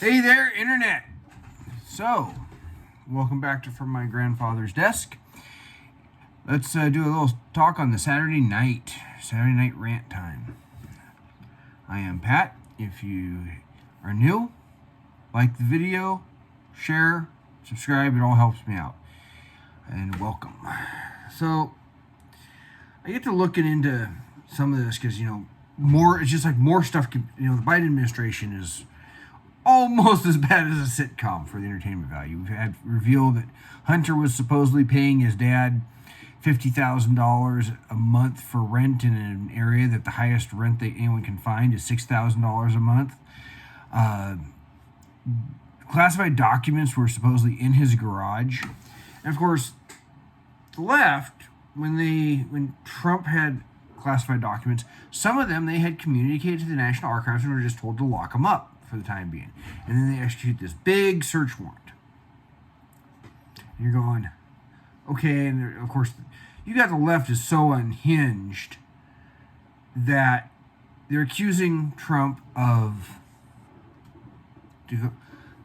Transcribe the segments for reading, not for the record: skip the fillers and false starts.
Hey there, Internet! So, welcome back to From My Grandfather's Desk. Let's do a little talk on the Saturday night rant time. I am Pat. If you are new, like the video, share, subscribe, it all helps me out. And welcome. So, I get to looking into some of this because, it's just like more stuff, the Biden administration is almost as bad as a sitcom for the entertainment value. We've had revealed that Hunter was supposedly paying his dad $50,000 a month for rent in an area that the highest rent that anyone can find is $6,000 a month. Classified documents were supposedly in his garage. And of course, the left, when Trump had classified documents, some of them they had communicated to the National Archives and were just told to lock them up for the time being. And then they execute this big search warrant. And you're going, okay, and of course, you got the left is so unhinged that they're accusing Trump of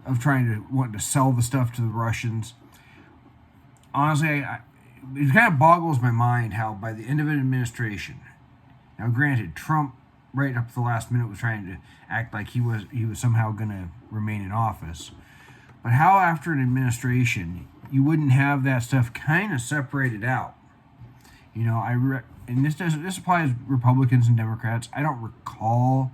wanting to sell the stuff to the Russians. Honestly, it kind of boggles my mind how by the end of an administration, now granted, Trump right up to the last minute was trying to act like he was somehow going to remain in office, but how after an administration you wouldn't have that stuff kind of separated out. And this applies Republicans and Democrats. I don't recall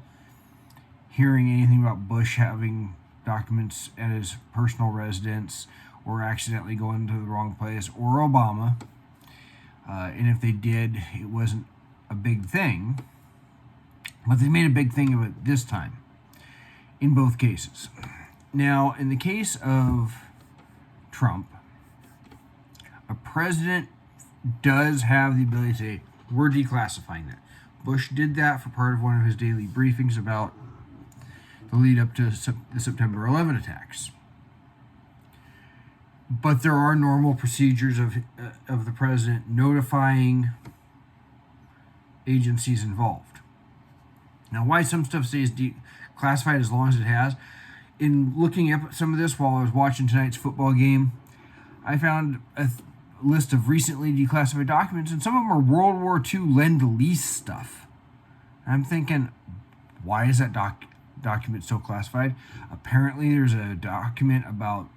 hearing anything about Bush having documents at his personal residence or accidentally going to the wrong place, or Obama. And if they did, it wasn't a big thing. But they made a big thing of it this time, in both cases. Now, in the case of Trump, a president does have the ability to say, we're declassifying that. Bush did that for part of one of his daily briefings about the lead up to the September 11 attacks. But there are normal procedures of the president notifying agencies involved. Now, why some stuff stays classified as long as it has, in looking at some of this while I was watching tonight's football game, I found a list of recently declassified documents, and some of them are World War II Lend-Lease stuff. And I'm thinking, why is that document so classified? Apparently, there's a document about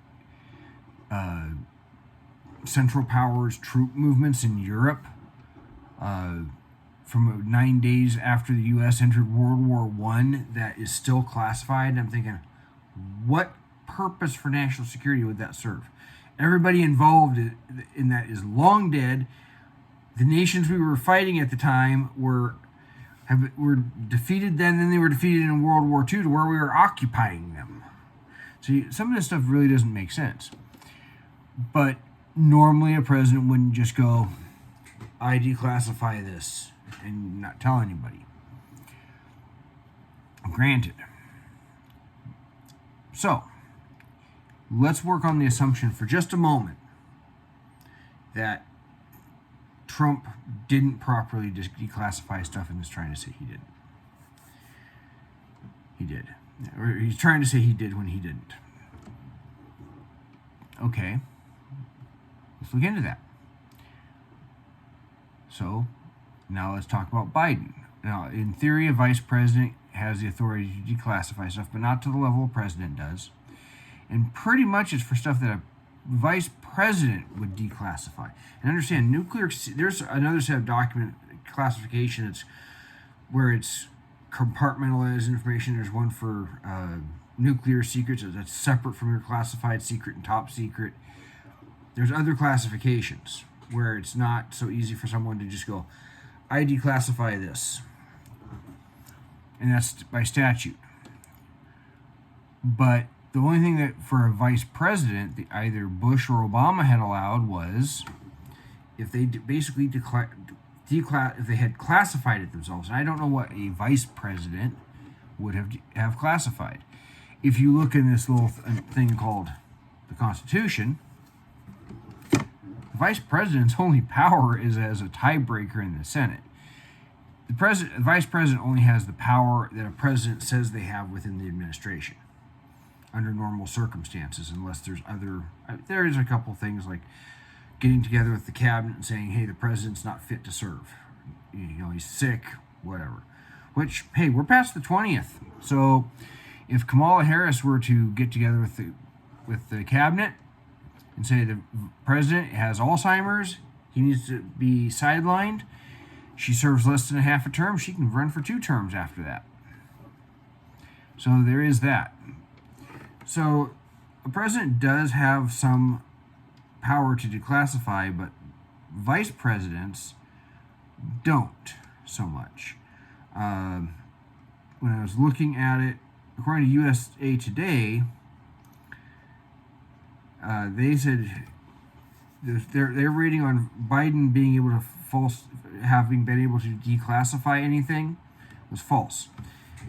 Central Powers troop movements in Europe from 9 days after the U.S. entered World War I that is still classified. And I'm thinking, what purpose for national security would that serve? Everybody involved in that is long dead. The nations we were fighting at the time were defeated then they were defeated in World War II to where we were occupying them. So some of this stuff really doesn't make sense. But normally a president wouldn't just go, I declassify this and not tell anybody. Granted. So, let's work on the assumption for just a moment that Trump didn't properly declassify stuff and is trying to say he didn't. He did. Or he's trying to say he did when he didn't. Okay. Let's look into that. So, now let's talk about Biden. Now, in theory, a vice president has the authority to declassify stuff, but not to the level a president does. And pretty much it's for stuff that a vice president would declassify. And understand, there's another set of document classification where it's compartmentalized information. There's one for nuclear secrets that's separate from your classified secret and top secret. There's other classifications where it's not so easy for someone to just go, I declassify this. And that's by statute. But the only thing that for a vice president, either Bush or Obama had allowed was if they basically if they had classified it themselves. And I don't know what a vice president would have classified. If you look in this little thing called the Constitution, the vice president's only power is as a tiebreaker in the Senate. The vice president only has the power that a president says they have within the administration. under normal circumstances, unless there is a couple things like getting together with the cabinet and saying, hey, the president's not fit to serve. He's sick, whatever. Which, hey, we're past the 20th. So if Kamala Harris were to get together with the cabinet and say the president has Alzheimer's, he needs to be sidelined, she serves less than a half a term, she can run for 2 terms after that. So there is that. So the president does have some power to declassify, but vice presidents don't so much. When I was looking at it, according to USA Today, they said they're reading on Biden being able to having been able to declassify anything was false.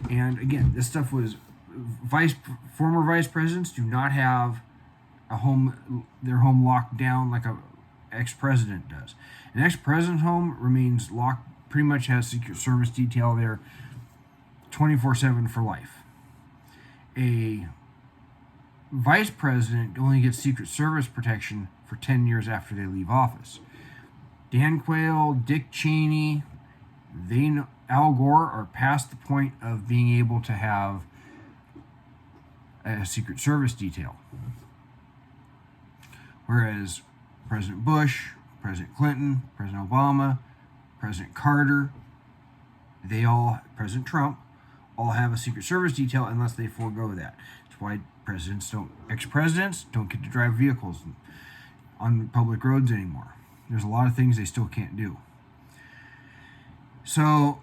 And again, this stuff was former vice presidents do not have their home locked down like a ex-president does. An ex-president's home remains locked, pretty much has Secret Service detail there 24/7 for life. A vice president only gets Secret Service protection for 10 years after they leave office. Dan Quayle, Dick Cheney, Al Gore are past the point of being able to have a Secret Service detail. Whereas President Bush, President Clinton, President Obama, President Carter, President Trump, all have a Secret Service detail unless they forego that. That's why ex-presidents don't get to drive vehicles on public roads anymore. There's a lot of things they still can't do. So,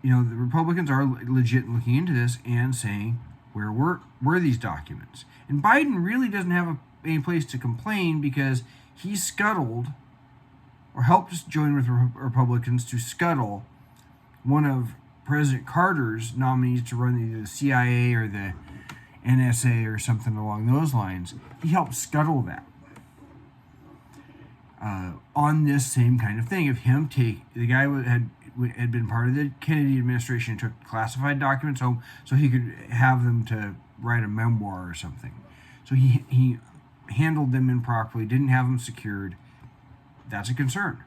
the Republicans are legit looking into this and saying, where were these documents? And Biden really doesn't have any place to complain because he scuttled or helped us join with Republicans to scuttle one of President Carter's nominees to run either the CIA or the NSA or something along those lines. He helped scuttle that on this same kind of thing of him the guy had been part of the Kennedy administration and took classified documents home so he could have them to write a memoir or something. So he handled them improperly, didn't have them secured. That's a concern.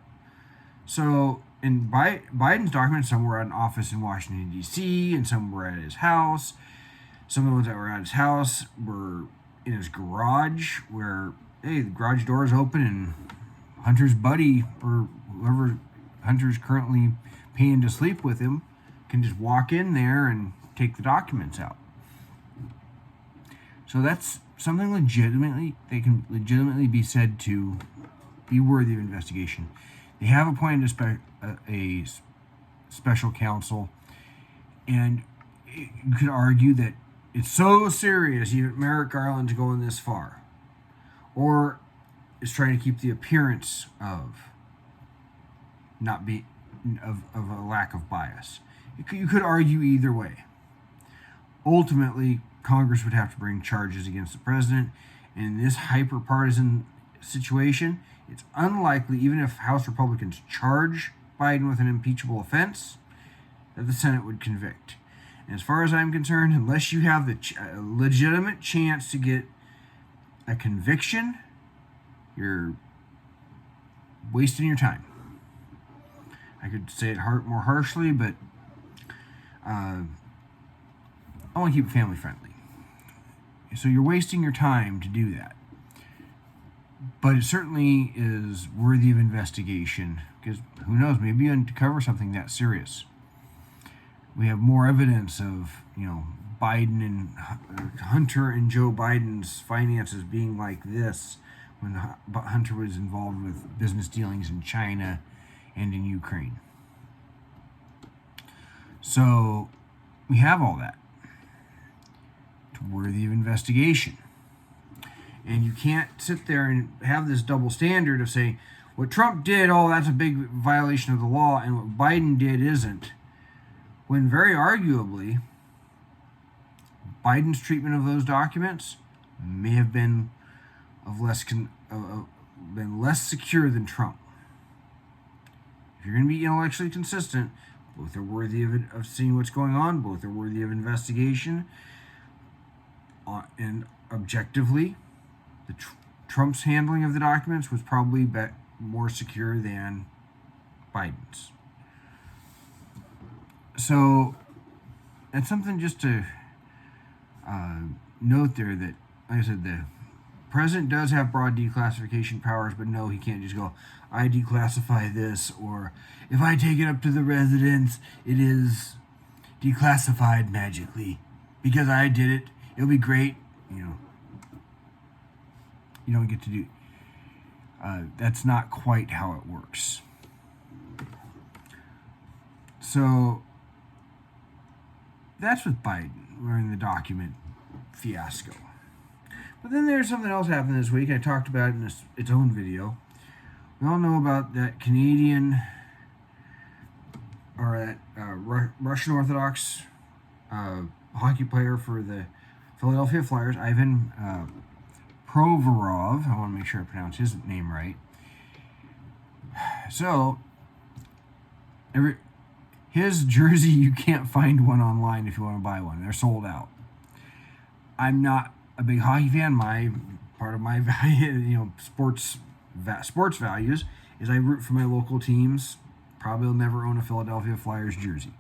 So in Biden's documents, some were at an office in Washington, D.C., and some were at his house. Some of the ones that were at his house were in his garage where, hey, the garage door is open and Hunter's buddy or whoever Hunter's currently paying to sleep with him can just walk in there and take the documents out. So that's something they can legitimately be said to be worthy of investigation. They have appointed a special counsel, and you could argue that it's so serious, even Merrick Garland's going this far, or is trying to keep the appearance of a lack of bias. You could argue either way. Ultimately, Congress would have to bring charges against the president, and in this hyper-partisan situation, it's unlikely, even if House Republicans charge Biden with an impeachable offense, that the Senate would convict. And as far as I'm concerned, unless you have the legitimate chance to get a conviction, you're wasting your time. I could say it more harshly, but I want to keep it family friendly. So you're wasting your time to do that. But it certainly is worthy of investigation because who knows, maybe you uncover something that serious. We have more evidence of, Biden and Hunter and Joe Biden's finances being like this when Hunter was involved with business dealings in China and in Ukraine. So we have all that. It's worthy of investigation. And you can't sit there and have this double standard of saying, what Trump did, that's a big violation of the law, and what Biden did isn't. When very arguably, Biden's treatment of those documents may have been less secure than Trump. If you're going to be intellectually consistent, Both are worthy of seeing what's going on. Both are worthy of investigation. And objectively, Trump's handling of the documents was probably more secure than Biden's. So that's something just to note there, that, like I said, the president does have broad declassification powers, but no, he can't just go, I declassify this, or if I take it up to the residents, it is declassified magically because I did it. It'll be great. You don't get to do. That's not quite how it works. So that's with Biden. We're in the document fiasco. But then there's something else happened this week. I talked about it in its own video. We all know about that Canadian, or that Russian Orthodox hockey player for the Philadelphia Flyers, Ivan Provorov. I want to make sure I pronounce his name right. So, his jersey, you can't find one online if you want to buy one. They're sold out. I'm not a big hockey fan. Part of my value, sports values is I root for my local teams. Probably will never own a Philadelphia Flyers jersey.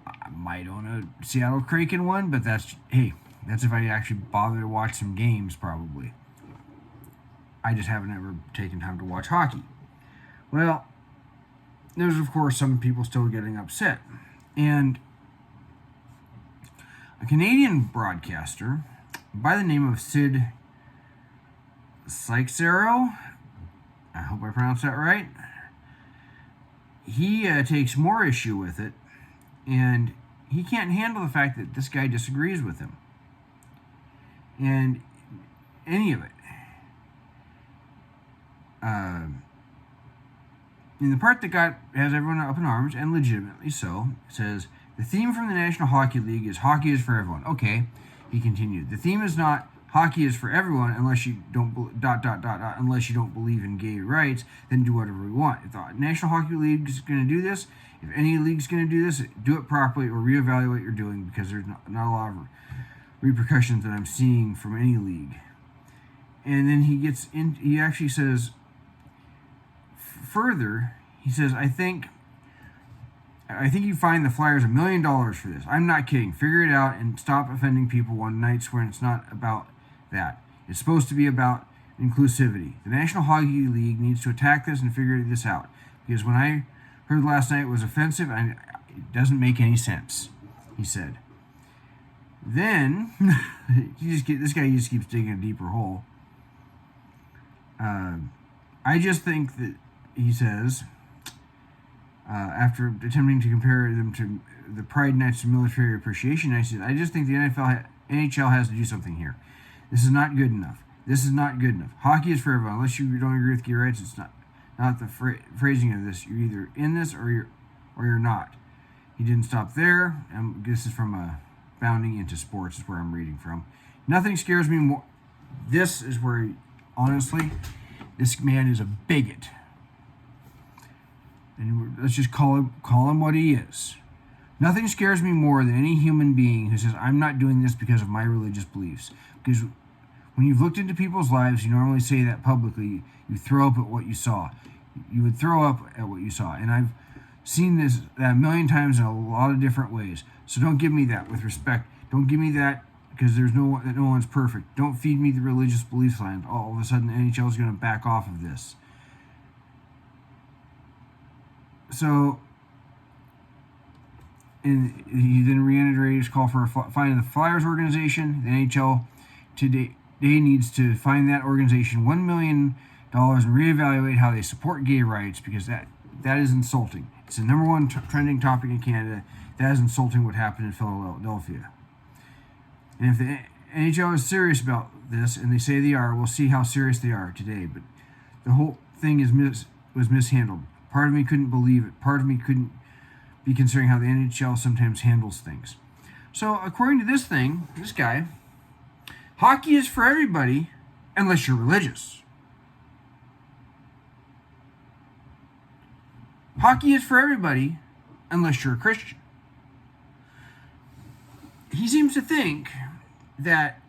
I might own a Seattle Kraken one, but that's if I actually bother to watch some games, probably. I just haven't ever taken time to watch hockey. Well, there's, of course, some people still getting upset. And a Canadian broadcaster by the name of Sid Seixeiro, I hope I pronounced that right, he takes more issue with it, and he can't handle the fact that this guy disagrees with him. And any of it. In the part that has everyone up in arms, and legitimately so, it says, the theme from the National Hockey League is hockey is for everyone. Okay, he continued. The theme is not hockey is for everyone unless you don't unless you don't believe in gay rights, then do whatever we want. If the National Hockey League is going to do this, if any league's going to do this, do it properly or reevaluate what you're doing, because there's not a lot of repercussions that I'm seeing from any league. And then he actually says further, he says, I think you find the Flyers $1 million for this. I'm not kidding. Figure it out and stop offending people on nights when it's not about that. It's supposed to be about inclusivity. The National Hockey League needs to attack this and figure this out. Because when I heard last night it was offensive, it doesn't make any sense, he said. Then, this guy just keeps digging a deeper hole. I just think that, he says, after attempting to compare them to the Pride Nights and Military Appreciation Nights, I just think the NHL has to do something here. This is not good enough. This is not good enough. Hockey is for everyone. Unless you don't agree with gay rights, it's not the phrasing of this. You're either in this or you're not. He didn't stop there. This is from Bounding into Sports is where I'm reading from. Nothing scares me more. This is where, honestly, this man is a bigot. And let's just call him what he is. Nothing scares me more than any human being who says, I'm not doing this because of my religious beliefs. Because when you've looked into people's lives, you normally say that publicly. You throw up at what you saw. You would throw up at what you saw. And I've seen that a million times in a lot of different ways. So don't give me that with respect. Don't give me that because no one's perfect. Don't feed me the religious beliefs line. All of a sudden, the NHL is going to back off of this. So, and he then reiterated his call for finding the Flyers organization. The NHL today needs to find that organization $1 million and reevaluate how they support gay rights, because that is insulting. It's the number one trending topic in Canada. That is insulting what happened in Philadelphia. And if the NHL is serious about this, and they say they are, we'll see how serious they are today. But the whole thing was mishandled. Part of me couldn't believe it. Part of me couldn't be considering how the NHL sometimes handles things. So, according to this guy, hockey is for everybody unless you're religious. Hockey is for everybody unless you're a Christian. He seems to think that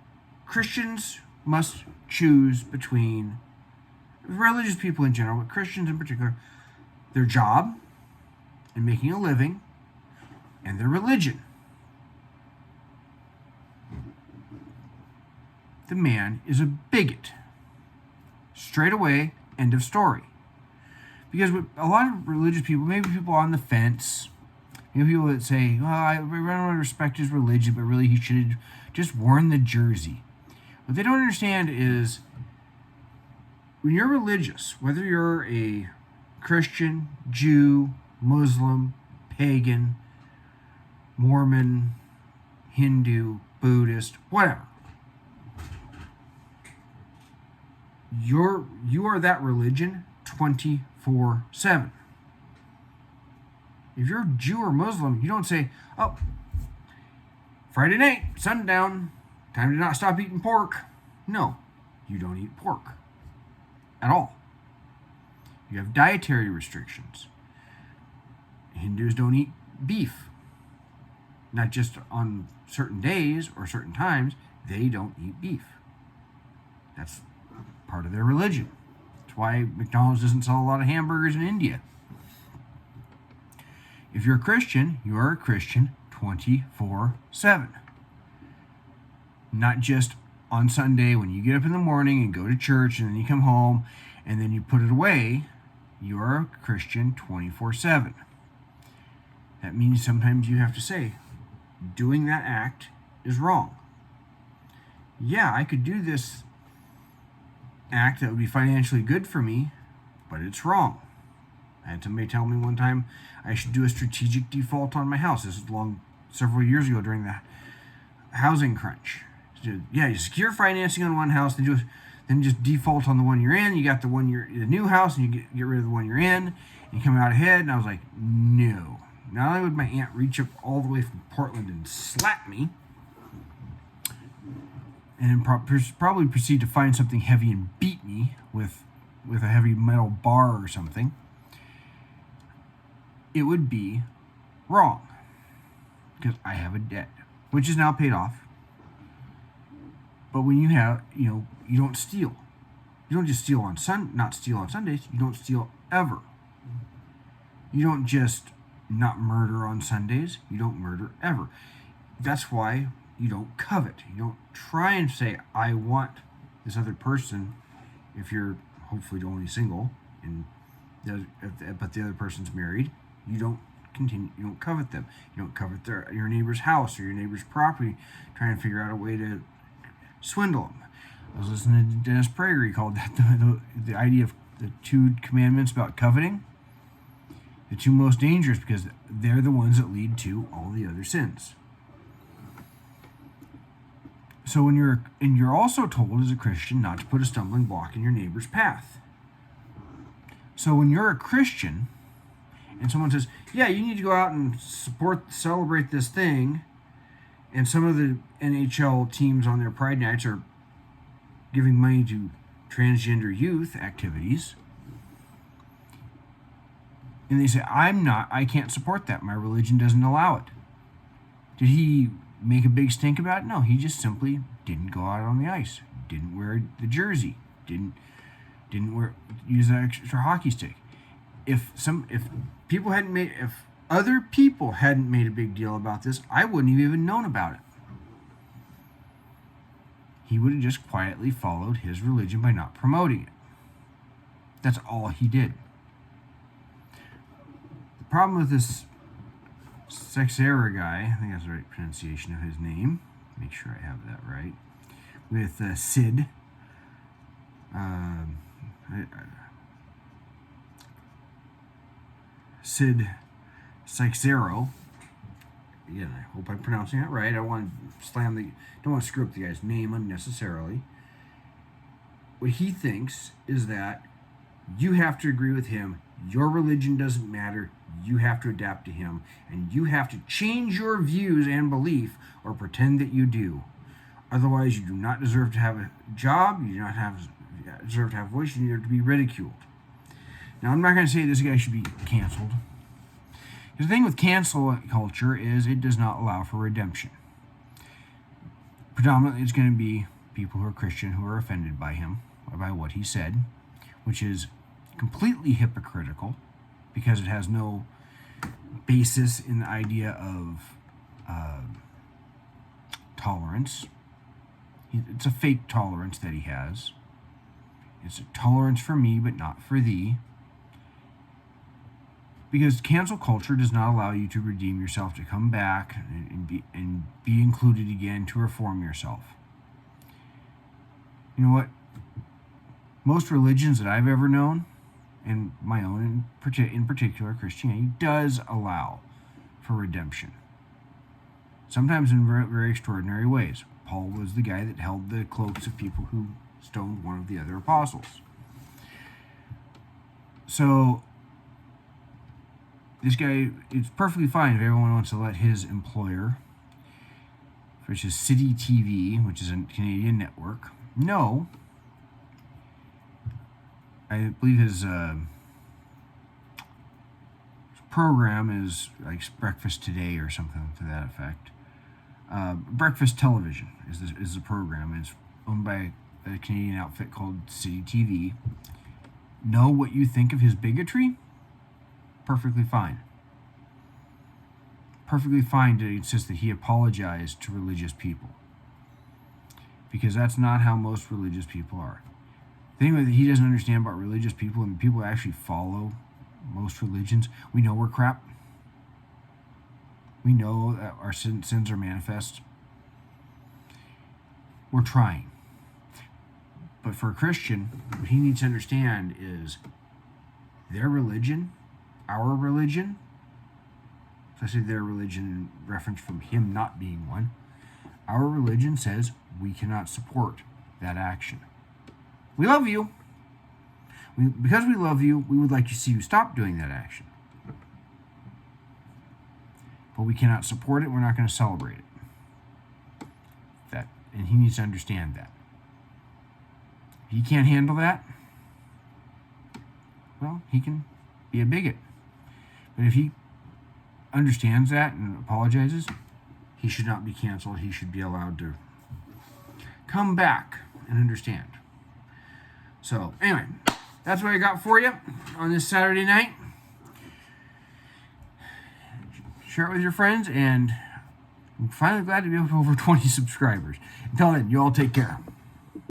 Christians must choose between, religious people in general, but Christians in particular, their job and making a living and their religion. The man is a bigot. Straight away, end of story. Because with a lot of religious people, maybe people on the fence, people that say, well, I don't want to respect his religion, but really he should have just worn the jersey. What they don't understand is when you're religious, whether you're a Christian, Jew, Muslim, pagan, Mormon, Hindu, Buddhist, whatever, you are that religion 24/7. If you're a Jew or Muslim, you don't say, oh, Friday night, sundown, time to not stop eating pork. No, you don't eat pork at all. You have dietary restrictions. Hindus don't eat beef. Not just on certain days or certain times, they don't eat beef. That's part of their religion. That's why McDonald's doesn't sell a lot of hamburgers in India. If you're a Christian, you are a Christian 24/7. Not just on Sunday when you get up in the morning and go to church and then you come home and then you put it away. You are a Christian 24/7. That means sometimes you have to say, doing that act is wrong. Yeah, I could do this act that would be financially good for me, but it's wrong. I had somebody tell me one time I should do a strategic default on my house. This was several years ago during the housing crunch. So, yeah, you secure financing on one house, then just default on the one you're in. You got the new house, and you get rid of the one you're in, and you come out ahead. And I was like, no. Not only would my aunt reach up all the way from Portland and slap me, and probably proceed to find something heavy and beat me with a heavy metal bar or something, it would be wrong. Because I have a debt, which is now paid off. But when you have, you don't steal. You don't just steal not steal on Sundays. You don't steal ever. You don't just not murder on Sundays. You don't murder ever. That's why you don't covet. You don't try and say, I want this other person, if you're hopefully only single, but the other person's married. You don't covet them. You don't covet your neighbor's house or your neighbor's property, trying to figure out a way to swindle them. I was listening to Dennis Prager. He called that the idea of the 2 commandments about coveting, the 2 most dangerous, because they're the ones that lead to all the other sins. So you're also told as a Christian not to put a stumbling block in your neighbor's path. So when you're a Christian and someone says, yeah, you need to go out and celebrate this thing, and some of the NHL teams on their Pride Nights are giving money to transgender youth activities, and they say, I can't support that. My religion doesn't allow it. Did he make a big stink about it? No, he just simply didn't go out on the ice, didn't wear the jersey, didn't use that extra hockey stick. If other people hadn't made a big deal about this, I wouldn't have even known about it. He would have just quietly followed his religion by not promoting it. That's all he did. The problem with this SNR guy, I think that's the right pronunciation of his name. Make sure I have that right. With Sid. Sid Seixeiro. Again, I hope I'm pronouncing that right. I don't want to screw up the guy's name unnecessarily. What he thinks is that you have to agree with him. Your religion doesn't matter. You have to adapt to him. And you have to change your views and belief or pretend that you do. Otherwise, you do not deserve to have a job. You do not deserve to have a voice. You deserve to be ridiculed. Now, I'm not going to say this guy should be canceled. The thing with cancel culture is it does not allow for redemption. Predominantly, it's going to be people who are Christian who are offended by him or by what he said, which is completely hypocritical because it has no basis in the idea of tolerance. It's a fake tolerance that he has. It's a tolerance for me, but not for thee. Because cancel culture does not allow you to redeem yourself, to come back and be included again, to reform yourself. You know what? Most religions that I've ever known, and my own in particular, Christianity, does allow for redemption. Sometimes in very, very extraordinary ways. Paul was the guy that held the cloaks of people who stoned one of the other apostles. So this guy, it's perfectly fine if everyone wants to let his employer, which is City TV, which is a Canadian network, know. I believe his program is like Breakfast Today or something to that effect. Breakfast Television is the program. It's owned by a Canadian outfit called City TV. Know what you think of his bigotry? Perfectly fine. Perfectly fine to insist that he apologized to religious people. Because that's not how most religious people are. The thing that he doesn't understand about religious people and people who actually follow most religions, we know we're crap. We know that our sins are manifest. We're trying. But for a Christian, what he needs to understand is their religion, our religion, so I say their religion in reference from him not being one, our religion says we cannot support that action. We love you. Because we love you, we would like to see you stop doing that action. But we cannot support it. We're not going to celebrate it. And he needs to understand that. If he can't handle that, well, he can be a bigot. But if he understands that and apologizes, he should not be canceled. He should be allowed to come back and understand. So, anyway, that's what I got for you on this Saturday night. Share it with your friends, and I'm finally glad to be up to over 20 subscribers. Until then, you all take care.